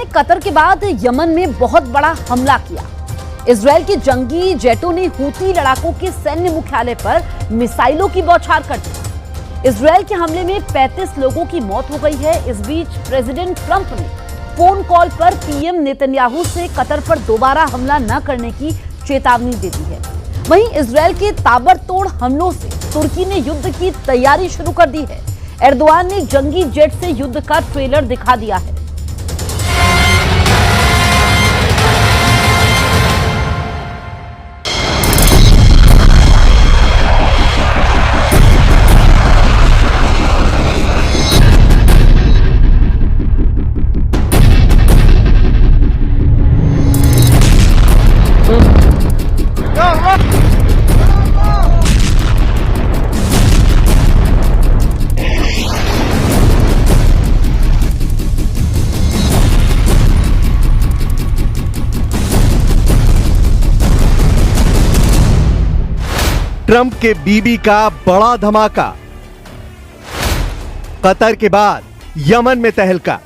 ने कतर के बाद यमन में बहुत बड़ा हमला किया। इजरायल के जंगी जेटों ने हूती लड़ाकों के सैन्य मुख्यालय पर मिसाइलों की बौछार कर दी। इजरायल के हमले में 35 लोगों की मौत हो गई है। इस बीच प्रेसिडेंट ट्रंप ने फोन कॉल पर पीएम नेतन्याहू से कतर पर दोबारा हमला न करने की चेतावनी दे दी है। वहीं इजरायल के ताबड़तोड़ हमलों से तुर्की ने युद्ध की तैयारी शुरू कर दी है। एर्दोआन ने जंगी जेट से युद्ध का ट्रेलर दिखा दिया है। ट्रंप के बीबी का बड़ा धमाका, कतर के बाद यमन में तहलका,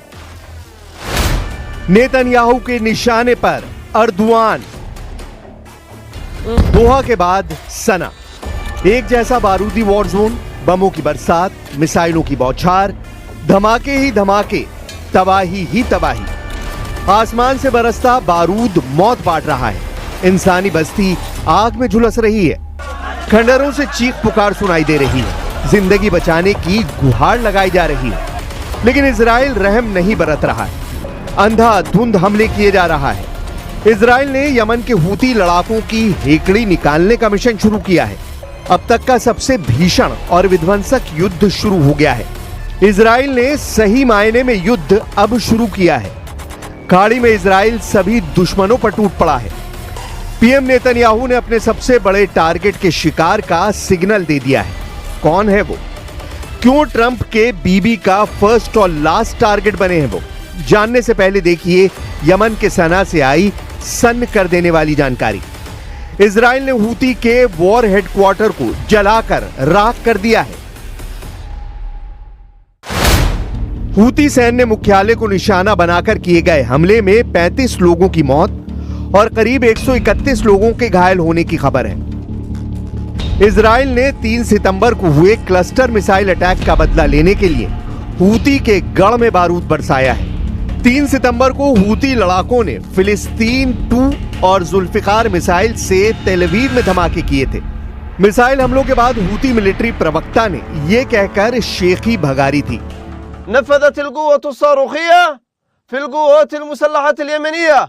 नेतन्याहू के निशाने पर एर्दोआन, दोहा के बाद सना, एक जैसा बारूदी वॉर जोन, बमों की बरसात, मिसाइलों की बौछार, धमाके ही धमाके, तबाही ही तबाही। आसमान से बरसता बारूद मौत बांट रहा है। इंसानी बस्ती आग में झुलस रही है। खंडरों से चीख पुकार सुनाई दे रही है। जिंदगी बचाने की गुहार लगाई जा रही है, लेकिन इजराइल रहम नहीं बरत रहा है। अंधाधुंध हमले किए जा रहा है। इजराइल ने यमन के हूती लड़ाकों की हेकड़ी निकालने का मिशन शुरू किया है। अब तक का सबसे भीषण और विध्वंसक युद्ध शुरू हो गया है। इजराइल ने सही मायने में युद्ध अब शुरू किया है। खाड़ी में इजराइल सभी दुश्मनों पर टूट पड़ा है। पीएम नेतन्याहू ने अपने सबसे बड़े टारगेट के शिकार का सिग्नल दे दिया है। कौन है वो? क्यों ट्रंप के बीबी का फर्स्ट और लास्ट टारगेट बने हैं वो? जानने से पहले देखिए यमन के सना से आई सन्न कर देने वाली जानकारी। इजराइल ने हूती के वॉर हेडक्वार्टर को जलाकर राख कर दिया है। हूती सैन्य मुख्यालय को निशाना बनाकर किए गए हमले में 35 लोगों की मौत और करीब 131 लोगों के घायल होने की खबर है। इजराइल ने 3 सितंबर को हुए क्लस्टर मिसाइल अटैक का बदला लेने के लिए हूती के गढ़ में बारूद बरसाया है। 3 सितंबर को हूती लड़ाकों ने फिलिस्तीन 2 और जुल्फिकार मिसाइल से तेल अवीव में धमाके किए थे। मिसाइल हमलों के बाद हूती मिलिट्री प्रवक्ता ने यह कहकर शेखी भगारी थी, नफदत अल-कुव्वत अस-सारुखिया फी अल-कुव्वत अल-मुसल्लहत अल-यमनिया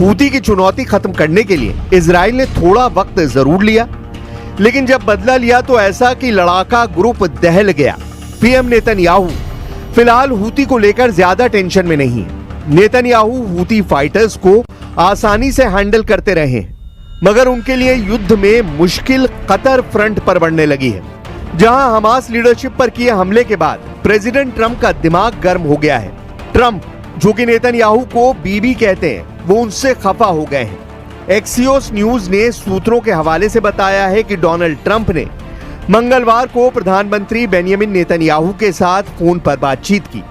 हूती की चुनौती खत्म करने के लिए इजराइल ने थोड़ा वक्त जरूर लिया, लेकिन जब बदला लिया तो ऐसा कि लड़ाका ग्रुप दहल गया। पीएम नेतन्याहू फिलहाल हूती को लेकर ज्यादा टेंशन में नहीं है। नेतन्याहू हूती फाइटर्स को आसानी से हैंडल करते रहे हैं, मगर उनके लिए युद्ध में मुश्किल कतर फ्रंट पर बढ़ने लगी है, जहां हमास लीडरशिप पर किए हमले के बाद प्रेसिडेंट ट्रंप का दिमाग गर्म हो गया है। ट्रंप, जो कि नेतन्याहू को बीबी कहते हैं, वो उनसे खफा हो गए हैं। एक्सियोस न्यूज ने सूत्रों के हवाले से बताया है कि डोनाल्ड ट्रंप ने मंगलवार को प्रधानमंत्री बेंजामिन नेतन्याहू के साथ फोन पर बातचीत की।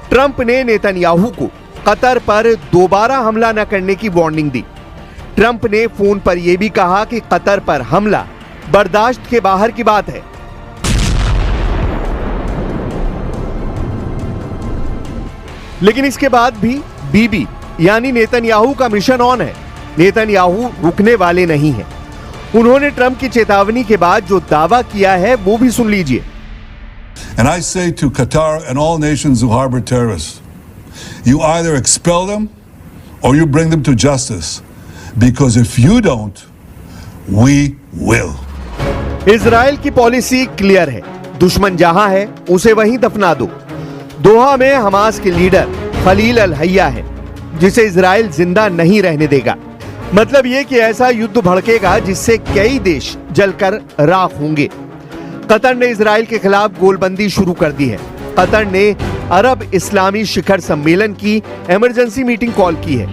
ट्रंप ने नेतन्याहू को कतर पर दोबारा हमला न करने की वार्निंग दी। ट्रंप ने फोन पर यह भी कहा कि कतर पर हमला बर्दाश्त के बाहर की बात है। लेकिन इसके बाद भी बीबी यानी नेतन्याहू का मिशन ऑन है। नेतन्याहू रुकने वाले नहीं हैं। उन्होंने ट्रंप की चेतावनी के बाद जो दावा किया है वो भी सुन लीजिए। And I say to Qatar and all nations who harbor terrorists, you either expel them or you bring them to justice, because if you don't, we will. Israel की पॉलिसी क्लियर है। दुश्मन जहां है उसे वहीं दफना दो। दोहा में हमास के लीडर खलील अल हैया है, जिसे इजराइल जिंदा नहीं रहने देगा। मतलब यह कि ऐसा युद्ध भड़केगा जिससे कई देश जलकर राख होंगे। कतर ने इजराइल के खिलाफ गोलबंदी शुरू कर दी है। कतर ने अरब इस्लामी शिखर सम्मेलन की इमरजेंसी मीटिंग कॉल की है।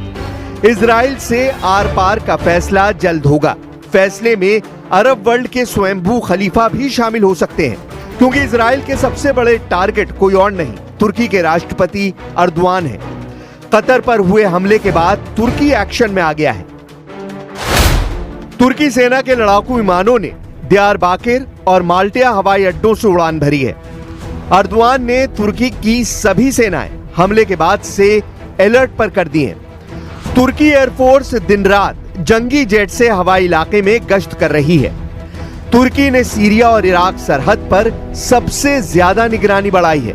इजराइल से आर पार का फैसला जल्द होगा। फैसले में अरब वर्ल्ड के स्वयंभू खलीफा भी शामिल हो सकते हैं, क्योंकि इजराइल के सबसे बड़े टारगेट कोई और नहीं, तुर्की के राष्ट्रपति अर्दवान है। कतर पर हुए हमले के बाद तुर्की एक्शन में आ गया है। तुर्की सेना के लड़ाकू विमानों ने दियारबाकिर और माल्टिया हवाई अड्डों से उड़ान भरी है। अर्दवान ने तुर्की की सभी सेनाएं हमले के बाद से अलर्ट पर कर दी हैं। तुर्की एयरफोर्स दिन रात जंगी जेट से हवाई इलाके में गश्त कर रही है। तुर्की ने सीरिया और इराक सरहद पर सबसे ज्यादा निगरानी बढ़ाई है।